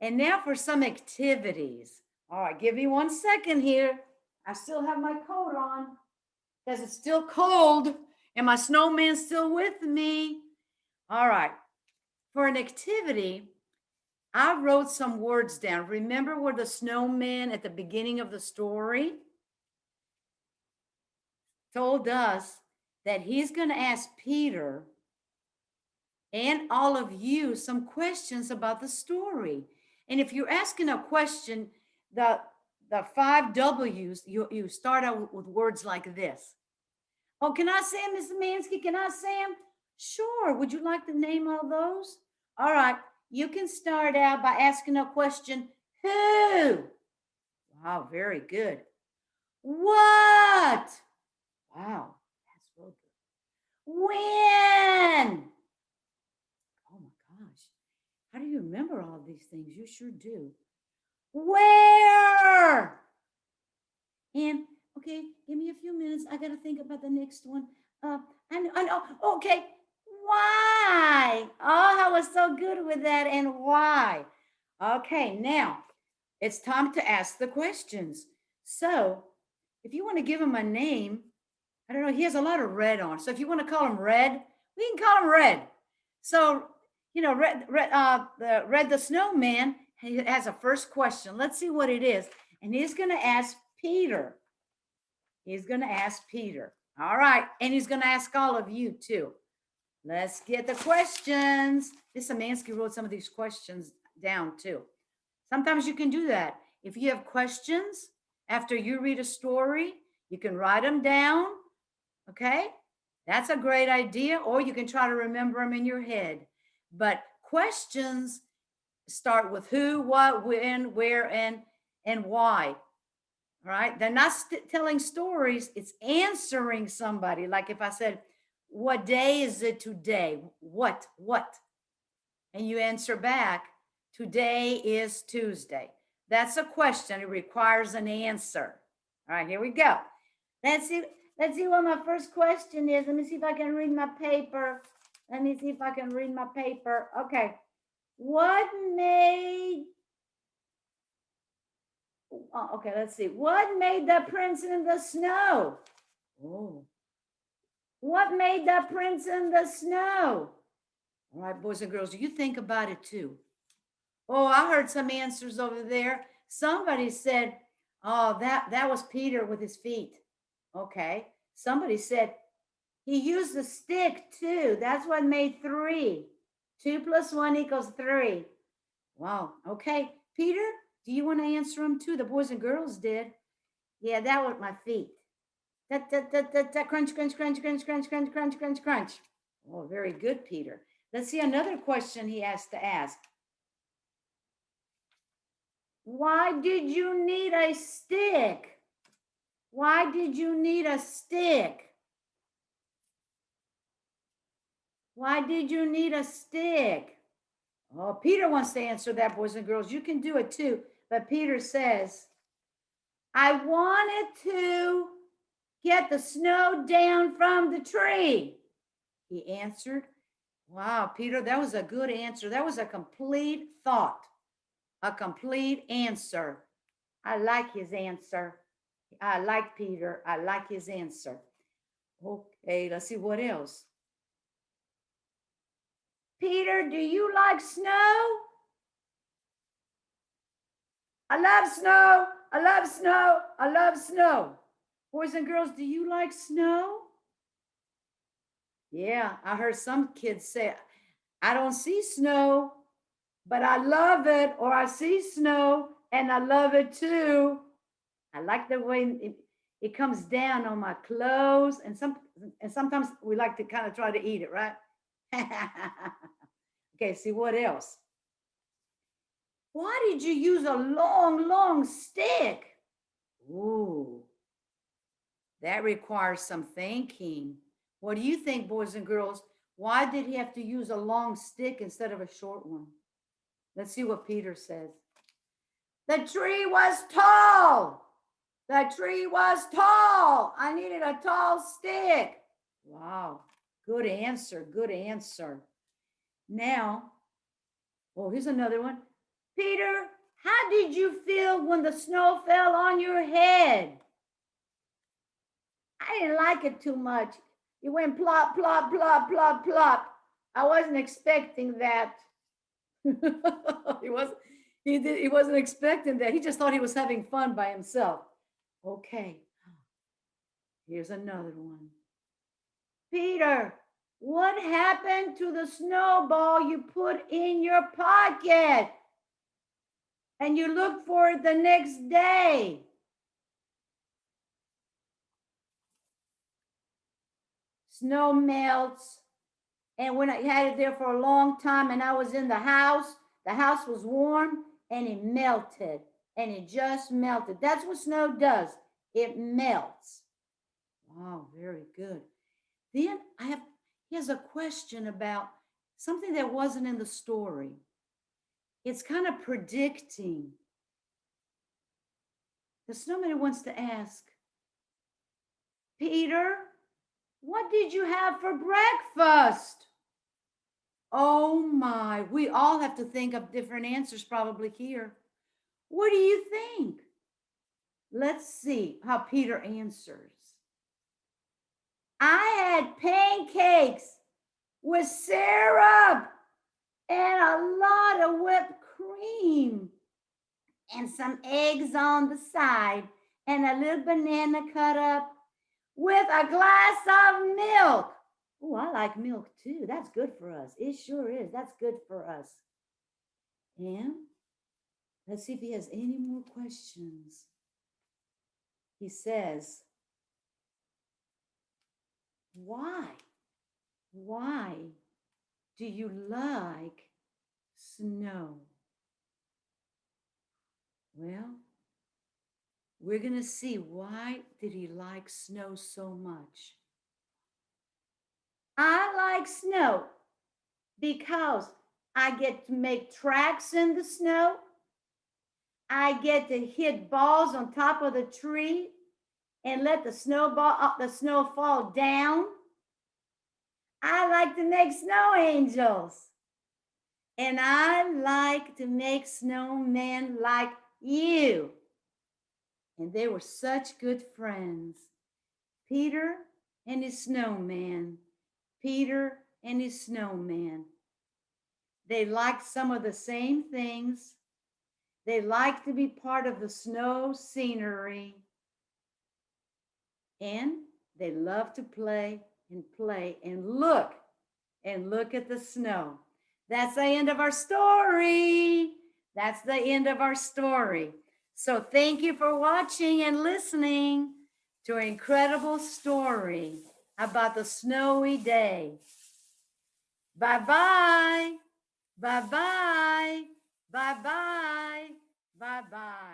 And now for some activities. All right, give me 1 second here. I still have my coat on because it's still cold and my snowman's still with me. All right, for an activity, I wrote some words down. Remember where the snowman at the beginning of the story told us that he's going to ask Peter and all of you some questions about the story. And if you're asking a question, the the 5 W's, you start out with words like this. Oh, can I say them, Mr. Mansky? Can I say them? Sure. Would you like to name all those? All right. You can start out by asking a question. Who? Wow, very good. What? Wow, that's real good. When? Oh my gosh. How do you remember all of these things? You sure do. Where? And okay, give me a few minutes. I got to think about the next one. I know. Okay. Why? Oh, I was so good with that. And why? Okay, now it's time to ask the questions. So if you want to give him a name, I don't know, he has a lot of red on. So if you want to call him Red, we can call him Red. So, Red the Snowman, he has a first question. Let's see what it is. And he's going to ask Peter. He's going to ask Peter. All right. And he's going to ask all of you too. Let's get the questions. This Szymanski wrote some of these questions down too. Sometimes you can do that. If you have questions after you read a story, you can write them down. Okay. That's a great idea. Or you can try to remember them in your head. But questions start with who, what, when, where, and why. All right. They're not telling stories, it's answering somebody. Like if I said, what day is it today? What? And you answer back, today is Tuesday. That's a question. It requires an answer. All right, here we go. Let's see what my first question is. Let me see if I can read my paper. Okay. What made okay, let's see. What made the prince in the snow? Oh. What made the prince in the snow? All right, boys and girls, you think about it too. Oh, I heard some answers over there. Somebody said, oh, that was Peter with his feet. Okay. Somebody said he used a stick too. That's what made 3. 2 + 1 = 3. Wow. Okay. Peter, do you want to answer them too? The boys and girls did. Yeah, that was my feet. Crunch, crunch, crunch, crunch, crunch, crunch, crunch, crunch, crunch. Oh, very good, Peter. Let's see another question he has to ask. Why did you need a stick? Why did you need a stick? Why did you need a stick? Oh, Peter wants to answer that, boys and girls. You can do it too. But Peter says, I wanted to get the snow down from the tree. He answered. Wow, Peter, that was a good answer. That was a complete thought, a complete answer. I like his answer. I like Peter. I like his answer. Okay, let's see what else. Peter, do you like snow? I love snow. I love snow. I love snow. Boys and girls, do you like snow? Yeah, I heard some kids say, I don't see snow, but I love it, or I see snow and I love it too. I like the way it comes down on my clothes, and sometimes we like to kind of try to eat it, right? Okay, see what else? Why did you use a long, long stick? Ooh, that requires some thinking. What do you think, boys and girls? Why did he have to use a long stick instead of a short one? Let's see what Peter says. The tree was tall. The tree was tall. I needed a tall stick. Wow. Good answer. Good answer. Now, oh, here's another one. Peter, how did you feel when the snow fell on your head? I didn't like it too much. It went plop, plop, plop, plop, plop. I wasn't expecting that. he wasn't he wasn't expecting that. He just thought he was having fun by himself. Okay. Here's another one. Peter, what happened to the snowball you put in your pocket? And you looked for it the next day. Snow melts. And when I had it there for a long time and I was in the house was warm and it melted. And it just melted. That's what snow does. It melts. Wow, very good. Then he has a question about something that wasn't in the story. It's kind of predicting. The snowman wants to ask, Peter, what did you have for breakfast? Oh my, we all have to think of different answers probably here. What do you think? Let's see how Peter answers. I had pancakes with syrup and a lot of whipped cream and some eggs on the side and a little banana cut up with a glass of milk. Oh, I like milk too. That's good for us. It sure is. That's good for us. And let's see if he has any more questions. He says, why do you like snow? Well, we're going to see why did he like snow so much. I like snow because I get to make tracks in the snow. I get to hit balls on top of the tree and let the snow fall down. I like to make snow angels. And I like to make snowmen like you. And they were such good friends. Peter and his snowman. Peter and his snowman. They liked some of the same things. They liked to be part of the snow scenery. And they loved to play and look at the snow. That's the end of our story. That's the end of our story. So thank you for watching and listening to an incredible story about the snowy day. Bye-bye. Bye-bye. Bye-bye. Bye-bye.